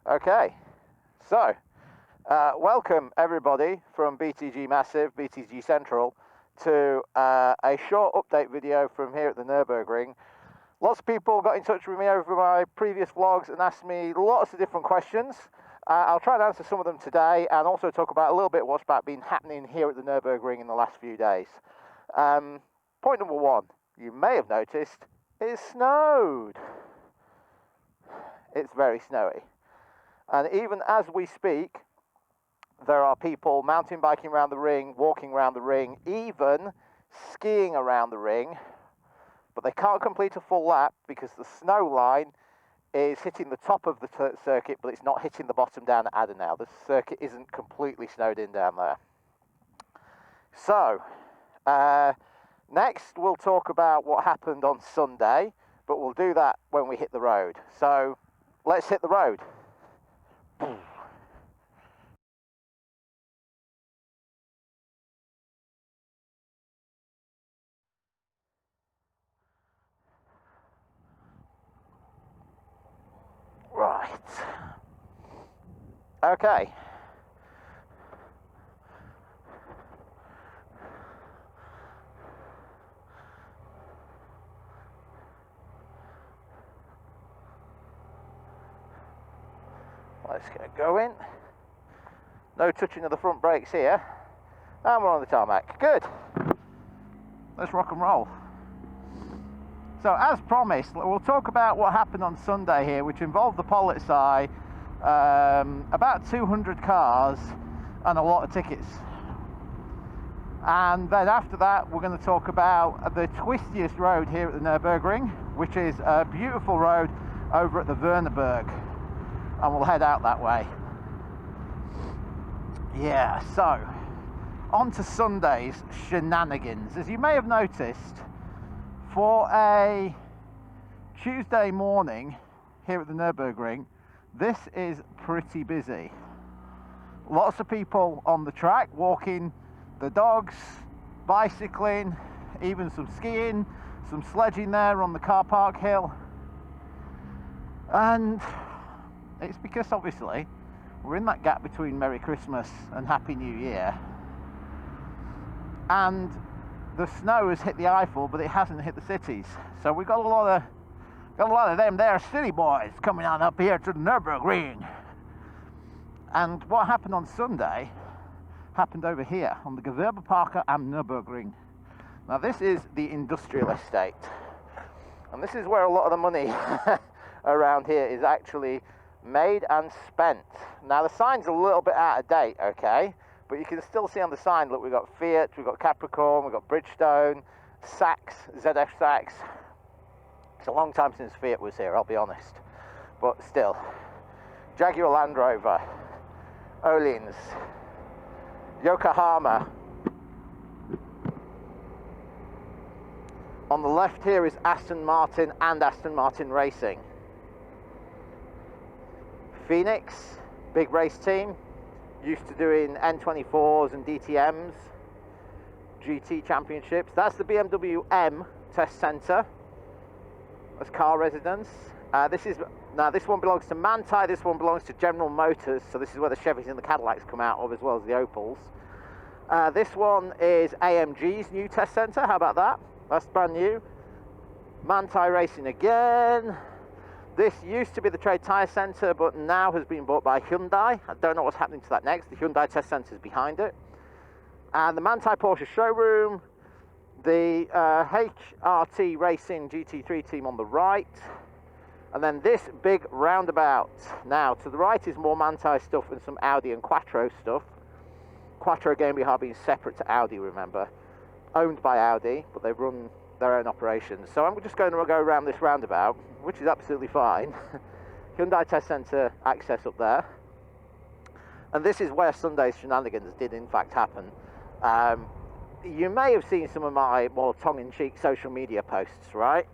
Okay, so welcome everybody from BTG Massive, BTG Central, to a short update video from here at the Nürburgring. Lots of people got in touch with me over my previous vlogs and asked me lots of different questions. I'll try and answer some of them today and also talk about a little bit what's been happening here at the Nürburgring in the last few days. Point number one, you may have noticed, it snowed. It's very snowy. And even as we speak, there are people mountain biking around the ring, walking around the ring, even skiing around the ring. But they can't complete a full lap because the snow line is hitting the top of the circuit, but it's not hitting the bottom down at Adenau. The circuit isn't completely snowed in down there. So, next we'll talk about what happened on Sunday, but we'll do that when we hit the road. So, let's hit the road. Right. Okay. Let's get going. No touching of the front brakes here. And we're on the tarmac. Good. Let's rock and roll. So as promised, we'll talk about what happened on Sunday here, which involved the Polizei, about 200 cars and a lot of tickets. And then after that, we're going to talk about the twistiest road here at the Nürburgring, which is a beautiful road over at the Virneburg. And we'll head out that way. Yeah, so on to Sunday's shenanigans. As you may have noticed, for a Tuesday morning here at the Nürburgring, this is pretty busy. Lots of people on the track, walking the dogs, bicycling, even some skiing, some sledging there on the car park hill. And it's because obviously we're in that gap between Merry Christmas and Happy New Year. And the snow has hit the Eiffel, but it hasn't hit the cities. So we got a lot of them there city boys coming on up here to the Nürburgring. And what happened on Sunday happened over here on the Gewerbe am Nürburgring. Now this is the industrial estate, and this is where a lot of the money around here is actually made and spent. Now the sign's a little bit out of date, okay? But you can still see on the sign, look, we've got Fiat, we've got Capricorn, we've got Bridgestone, Sachs, ZF Sachs. It's a long time since Fiat was here, I'll be honest. But still. Jaguar Land Rover, Öhlins, Yokohama. On the left here is Aston Martin and Aston Martin Racing. Phoenix, big race team. Used to doing N24s and DTMs, GT championships. That's the BMW M test centre. That's car residence. This one belongs to Manthey. This one belongs to General Motors. So this is where the Chevys and the Cadillacs come out of, as well as the Opels. This one is AMG's new test centre. How about that? That's brand new. Manthey Racing again. This used to be the Trade Tyre Centre, but now has been bought by Hyundai. I don't know what's happening to that next. The Hyundai Test Centre is behind it. And the Manthey Porsche showroom, the HRT Racing GT3 team on the right, and then this big roundabout. Now, to the right is more Manthey stuff and some Audi and Quattro stuff. Quattro GmbH being separate to Audi, remember. Owned by Audi, but they run their own operations. So I'm just going to go around this roundabout, which is absolutely fine. Hyundai Test Centre access up there. And this is where Sunday's shenanigans did in fact happen. You may have seen some of my more tongue-in-cheek social media posts, right?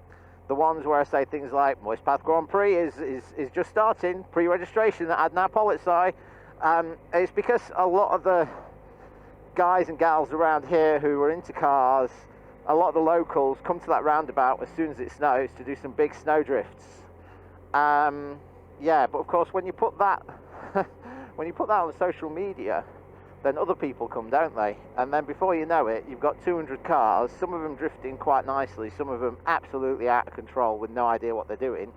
The ones where I say things like, Meuspath Grand Prix is just starting, pre-registration at Adenau Polizei. It's because a lot of the guys and gals around here who are into cars, a lot of the locals come to that roundabout as soon as it snows to do some big snow drifts. yeah, but of course when you put that when you put that on social media, then other people come, don't they? And then before you know it, you've got 200 cars, some of them drifting quite nicely, some of them absolutely out of control with no idea what they're doing.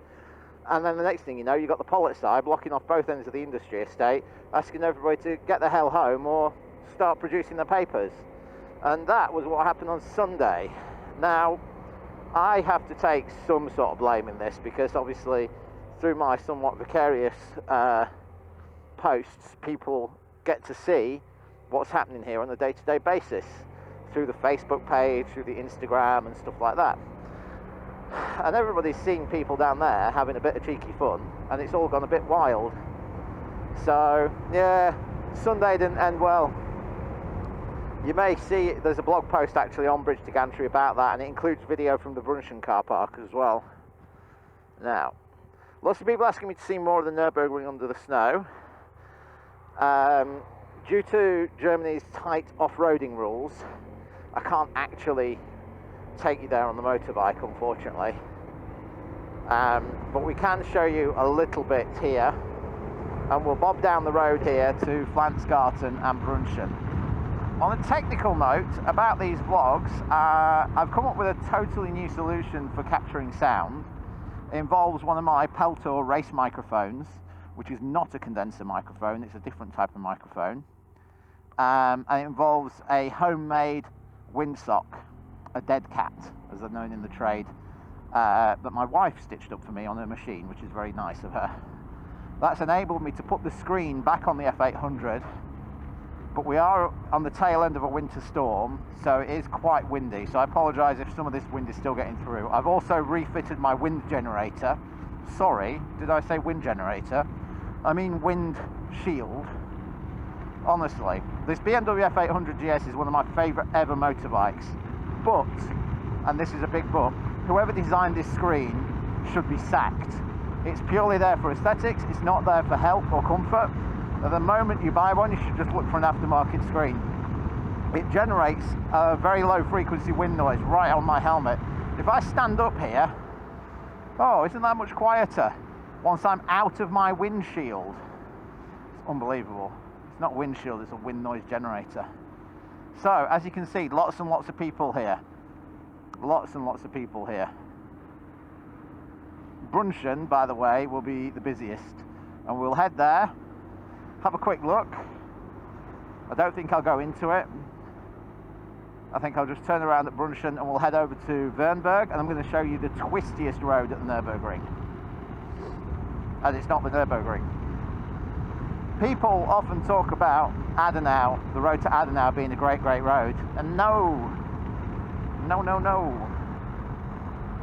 And then the next thing you know, you've got the policy blocking off both ends of the industry estate, asking everybody to get the hell home or start producing their papers. And that was what happened on Sunday. Now, I have to take some sort of blame in this, because obviously through my somewhat vicarious posts, people get to see what's happening here on a day-to-day basis through the Facebook page, through the Instagram and stuff like that. And everybody's seeing people down there having a bit of cheeky fun, and it's all gone a bit wild. So yeah, Sunday didn't end well. You may see there's a blog post actually on Bridge to Gantry about that, and it includes video from the Brünnchen car park as well. Now, lots of people asking me to see more of the Nürburgring under the snow. Due to Germany's tight off-roading rules, I can't actually take you there on the motorbike, unfortunately. But we can show you a little bit here, and we'll bob down the road here to Flansgarten and Brünnchen. On a technical note about these vlogs, I've come up with a totally new solution for capturing sound. It involves one of my Peltor race microphones, which is not a condenser microphone, it's a different type of microphone. And it involves a homemade windsock, a dead cat, as they're known in the trade, that my wife stitched up for me on her machine, which is very nice of her. That's enabled me to put the screen back on the F800, but we are on the tail end of a winter storm, so it is quite windy, so I apologise if some of this wind is still getting through. I've also refitted my wind generator. Sorry, did I say wind generator? I mean wind shield. Honestly, this BMW F800GS is one of my favourite ever motorbikes, but, and this is a big but, whoever designed this screen should be sacked. It's purely there for aesthetics, it's not there for help or comfort. At the moment you buy one, you should just look for an aftermarket screen. It generates a very low frequency wind noise right on my helmet. If I stand up here, oh, isn't that much quieter once I'm out of my windshield? It's unbelievable. It's not windshield, it's a wind noise generator. So, as you can see, lots and lots of people here. Lots and lots of people here. Brünnchen, by the way, will be the busiest. And we'll head there, have a quick look. I don't think I'll go into it. I think I'll just turn around at Brünnchen and we'll head over to Virneburg, and I'm going to show you the twistiest road at the Nürburgring. And it's not the Nürburgring. People often talk about Adenau, the road to Adenau being a great, great road. And no.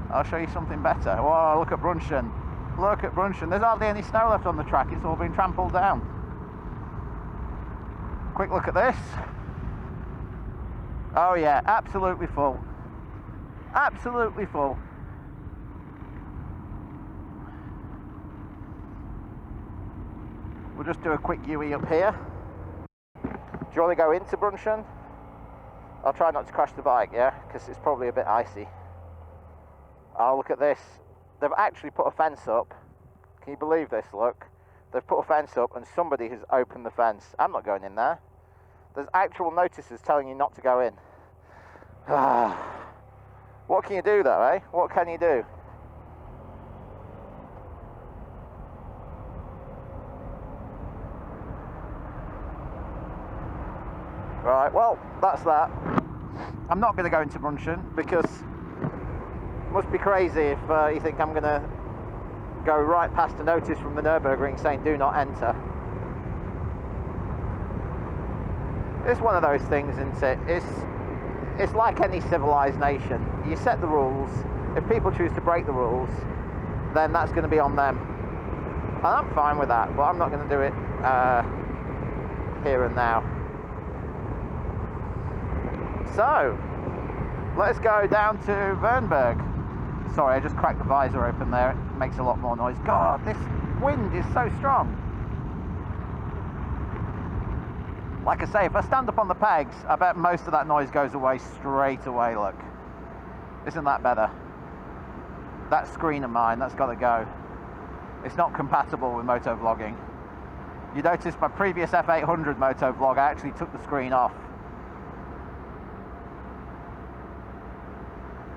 I'll show you something better. Whoa, look at Brünnchen. Look at Brünnchen. There's hardly any snow left on the track. It's all been trampled down. Quick look at this. Oh yeah, absolutely full. Absolutely full. We'll just do a quick UE up here. Do you want to go into Brünnchen? I'll try not to crash the bike, yeah? Because it's probably a bit icy. Oh, look at this. They've actually put a fence up. Can you believe this? Look. They've put a fence up and somebody has opened the fence. I'm not going in there. There's actual notices telling you not to go in. What can you do though, eh? What can you do? Right, well, that's that. I'm not going to go into Brünnchen because it must be crazy if you think I'm going to go right past a notice from the Nürburgring saying do not enter. It's one of those things, isn't it? It's like any civilized nation. You set the rules. If people choose to break the rules, then that's going to be on them. And I'm fine with that, but I'm not going to do it here and now. So, let's go down to Virneburg. Sorry, I just cracked the visor open there. It makes a lot more noise. God, this wind is so strong. Like I say, if I stand up on the pegs, I bet most of that noise goes away straight away, look. Isn't that better? That screen of mine, that's got to go. It's not compatible with moto vlogging. You notice my previous F800 moto vlog, I actually took the screen off.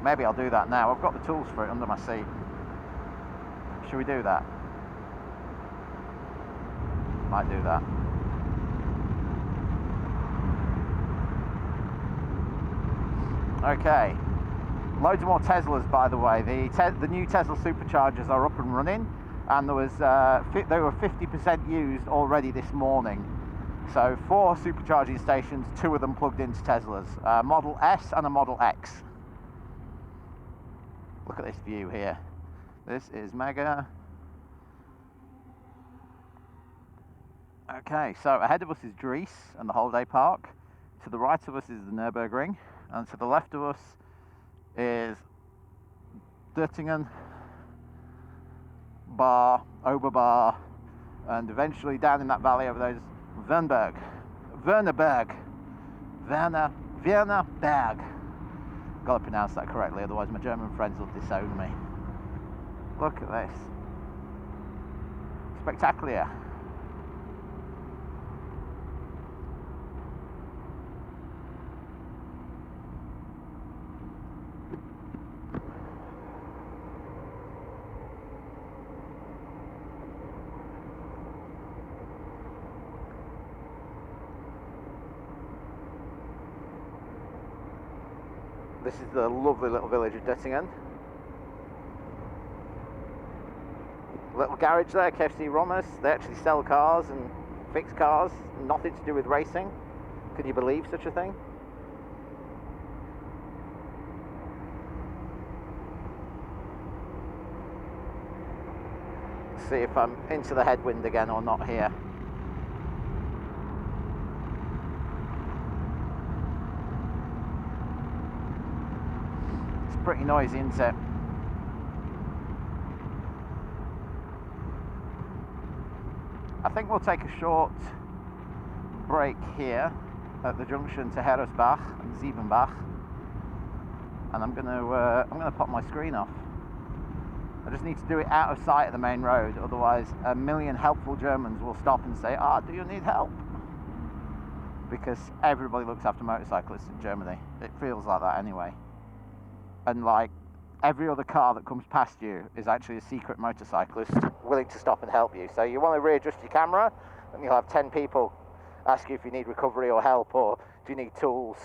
Maybe I'll do that now. I've got the tools for it under my seat. Should we do that? Might do that. Okay. Loads more Teslas, by the way. The new Tesla superchargers are up and running, and there was they were 50% used already this morning. So 4 supercharging stations, 2 of them plugged into Teslas, a Model S and a Model X. Look at this view here. This is mega. Okay, so ahead of us is Dries and the holiday park. To the right of us is the Nürburgring, and to the left of us is Döttingen, Bar, Oberbar, and eventually down in that valley over there is Virneburg. Virneburg. Gotta pronounce that correctly, otherwise my German friends will disown me. Look at this. Spectacular. This is the lovely little village of Döttingen. Little garage there, KFC Romas. They actually sell cars and fix cars, nothing to do with racing. Can you believe such a thing? Let's see if I'm into the headwind again or not here. Pretty noisy, isn't it? I think we'll take a short break here at the junction to Herresbach and Siebenbach, and I'm gonna pop my screen off. I just need to do it out of sight of the main road, otherwise a million helpful Germans will stop and say, do you need help? Because everybody looks after motorcyclists in Germany. It feels like that anyway. And like every other car that comes past you is actually a secret motorcyclist willing to stop and help you. So you want to readjust your camera and you'll have 10 people ask you if you need recovery or help, or do you need tools.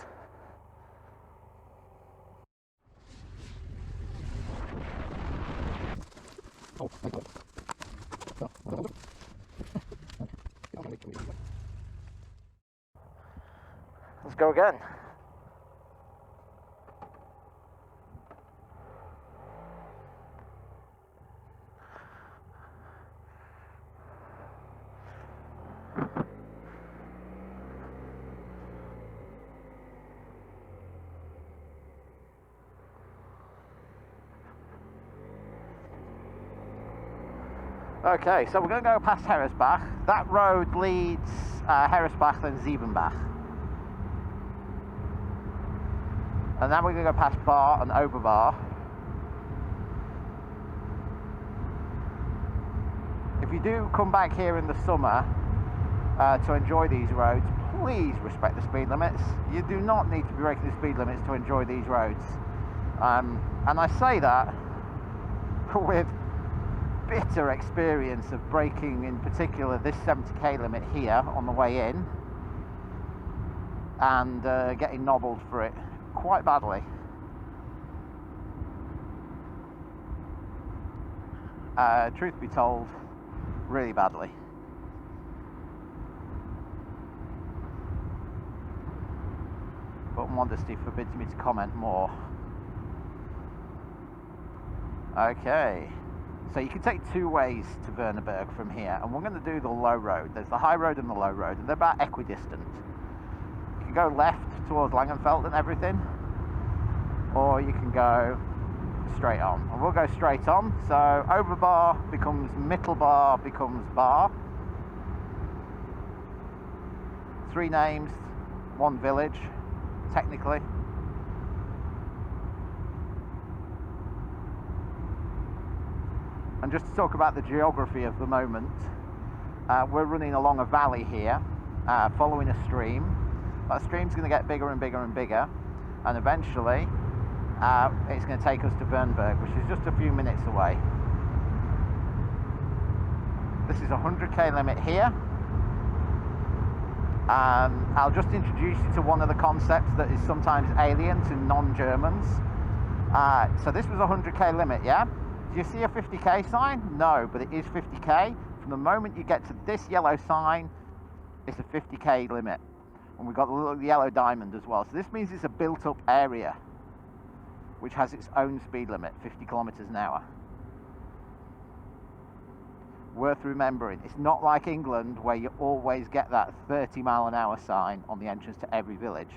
Let's go again. Okay, so we're going to go past Herresbach. That road leads Herresbach and Siebenbach. And then we're going to go past Bar and Oberbar. If you do come back here in the summer to enjoy these roads, please respect the speed limits. You do not need to be breaking the speed limits to enjoy these roads. And I say that with bitter experience of breaking, in particular this 70k limit here on the way in, and getting nobbled for it quite badly. Truth be told, really badly. But modesty forbids me to comment more. Okay. So you can take 2 ways to Virneburg from here, and we're going to do the low road. There's the high road and the low road, and they're about equidistant. You can go left towards Langenfeld and everything, or you can go straight on. And we'll go straight on. So Oberbar becomes Mittelbar becomes Bar. 3 names, 1 village, technically. And just to talk about the geography of the moment, we're running along a valley here, following a stream. That stream's going to get bigger and bigger and bigger, and eventually it's going to take us to Virneburg, which is just a few minutes away. This is a 100k limit here. I'll just introduce you to one of the concepts that is sometimes alien to non-Germans. So this was a 100k limit, yeah? Do you see a 50k sign? No, but it is 50k. From the moment you get to this yellow sign, it's a 50k limit. And we've got the little yellow diamond as well. So this means it's a built-up area, which has its own speed limit, 50 kilometers an hour. Worth remembering, it's not like England where you always get that 30-mile-an-hour sign on the entrance to every village.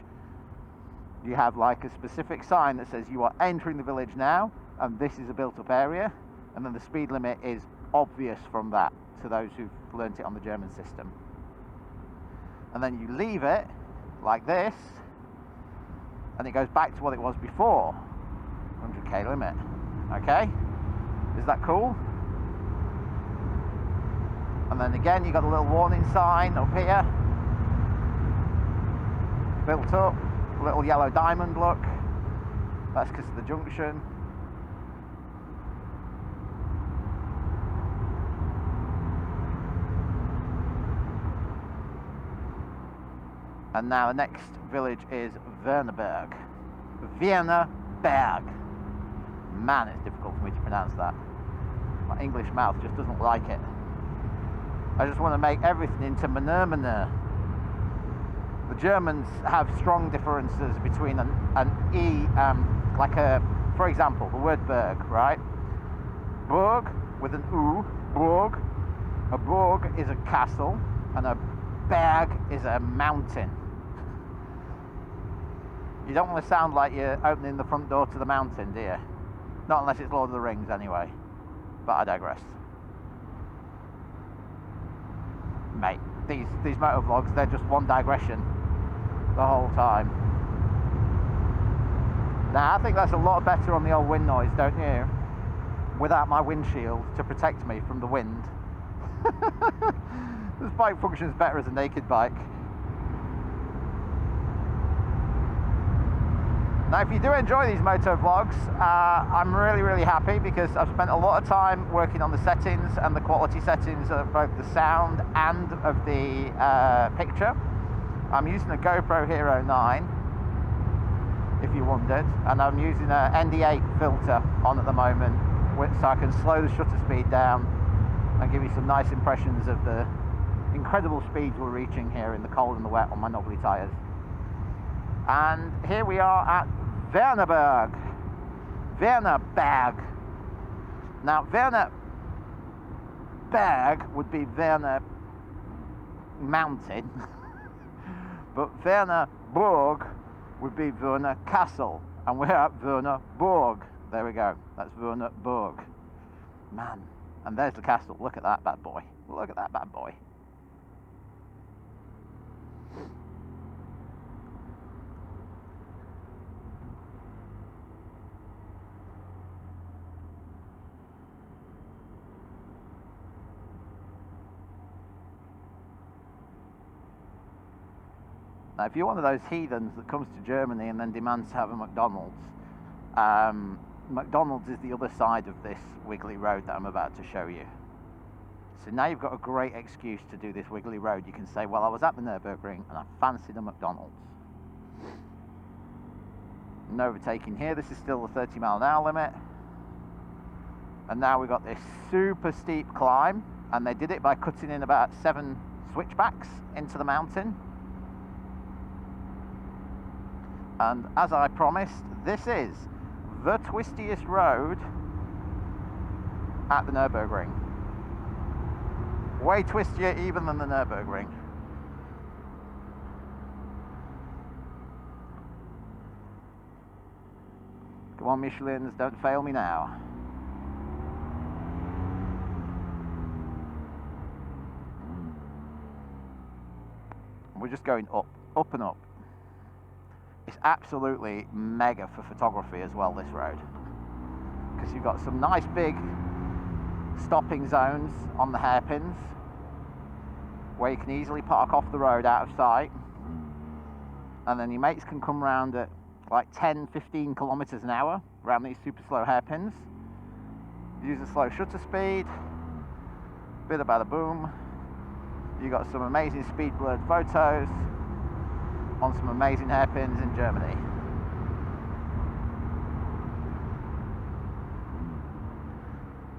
You have like a specific sign that says you are entering the village now, and this is a built-up area, and then the speed limit is obvious from that to those who've learnt it on the German system. And then you leave it like this, and it goes back to what it was before, 100k limit. Okay, is that cool? And then again, you got a little warning sign up here, built up, little yellow diamond look. That's because of the junction. And now the next village is Virneburg. Virneburg. Man, it's difficult for me to pronounce that. My English mouth just doesn't like it. I just want to make everything into manner. The Germans have strong differences between an E, like a, for example, the word Berg, right? Burg with an U, Burg. A Burg is a castle, and a Berg is a mountain. You don't want to sound like you're opening the front door to the mountain, do you? Not unless it's Lord of the Rings, anyway. But I digress. Mate, these motovlogs, they're just one digression the whole time. Now, I think that's a lot better on the old wind noise, don't you? Without my windshield to protect me from the wind. This bike functions better as a naked bike. Now, if you do enjoy these moto vlogs, I'm really happy because I've spent a lot of time working on the settings and the quality settings of both the sound and of the picture. I'm using a GoPro Hero 9, if you wondered, and I'm using an ND8 filter on at the moment, so I can slow the shutter speed down and give you some nice impressions of the incredible speeds we're reaching here in the cold and the wet on my knobbly tyres. And here we are at Virneburg. Virneburg. Now, Virneburg would be Virne Mountain, but Virneburg would be Virne Castle, and we're at Virneburg. There we go. That's Virneburg. Man, and there's the castle. Look at that bad boy. Look at that bad boy. Now, if you're one of those heathens that comes to Germany and then demands to have a McDonald's, McDonald's is the other side of this wiggly road that I'm about to show you. So now you've got a great excuse to do this wiggly road. You can say, well, I was at the Nürburgring and I fancied a McDonald's. No overtaking here. This is still the 30-mile-an-hour limit. And now we've got this super steep climb, and they did it by cutting in about 7 switchbacks into the mountain. And as I promised, this is the twistiest road at the Nürburgring. Way twistier even than the Nürburgring. Come on, Michelins, don't fail me now. We're just going up and up. It's absolutely mega for photography as well, this road, because you've got some nice big stopping zones on the hairpins where you can easily park off the road out of sight, and then your mates can come round at like 10-15 kilometers an hour around these super slow hairpins. Use a slow shutter speed, bit of bada boom. You got some amazing speed blurred photos on some amazing hairpins in Germany.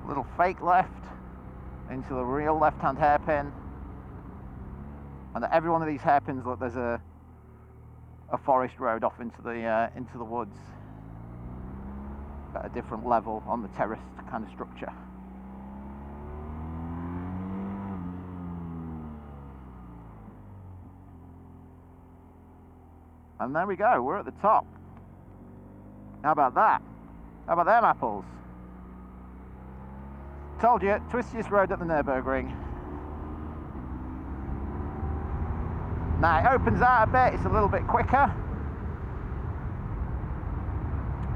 Little fake left into the real left-hand hairpin, and at every one of these hairpins, look, there's a forest road off into the woods at a different level on the terraced kind of structure. And there we go, we're at the top. How about that? How about them apples? Told you, twistiest road at the Nürburgring. Now it opens out a bit, it's a little bit quicker.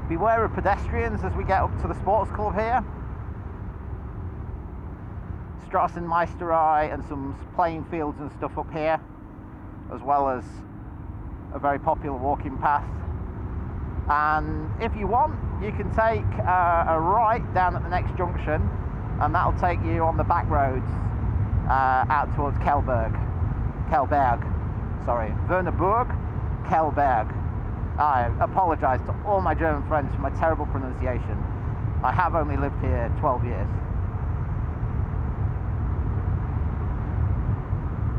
Beware of pedestrians as we get up to the sports club here. Straßenmeisterei and some playing fields and stuff up here, as well as a very popular walking path. And if you want, you can take a right down at the next junction, and that'll take you on the back roads out towards Virneburg, Kelberg. I apologise to all my German friends for my terrible pronunciation. I have only lived here 12 years.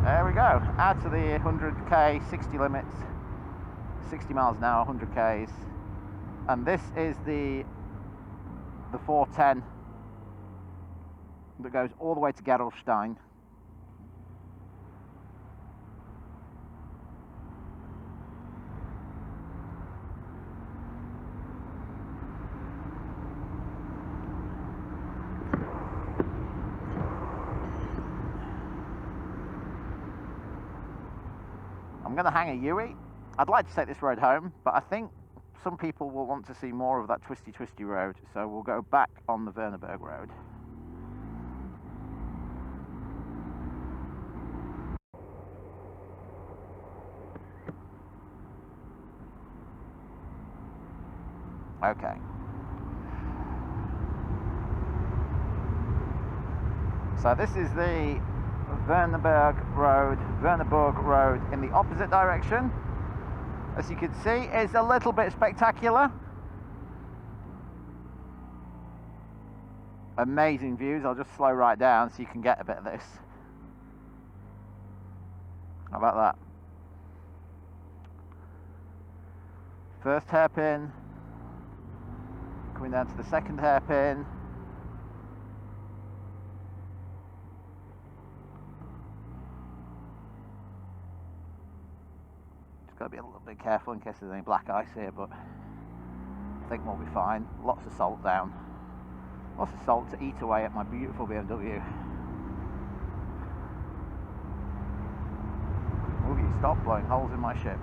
There we go, out to the 100k 60 limits, 60 miles an hour, 100 k's, and this is the 410 that goes all the way to Gerolstein. I'm going to hang a U-ey. I'd like to take this road home, but I think some people will want to see more of that twisty road, so we'll go back on the Virneburg road. Okay. So this is the Virneburg road in the opposite direction. As you can see, it's a little bit spectacular. Amazing views. I'll just slow right down so you can get a bit of this. How about that? First hairpin, coming down to the second hairpin. Got to be a little bit careful in case there's any black ice here, but I think we'll be fine. Lots of salt down. Lots of salt to eat away at my beautiful BMW. Will you stop blowing holes in my ship?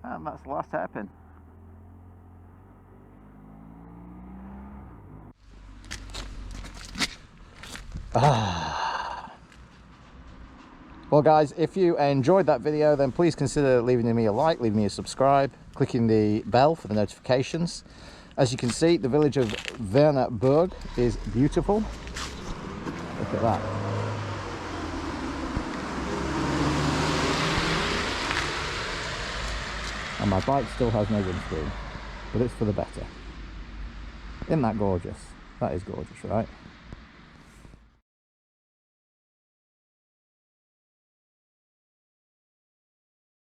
And that's the last hairpin. Well guys, if you enjoyed that video, then please consider leaving me a like, leaving me a subscribe, clicking the bell for the notifications. As you can see, the village of Virneburg is beautiful. Look at that. And my bike still has no windscreen, but it's for the better. Isn't that gorgeous? That is gorgeous, right?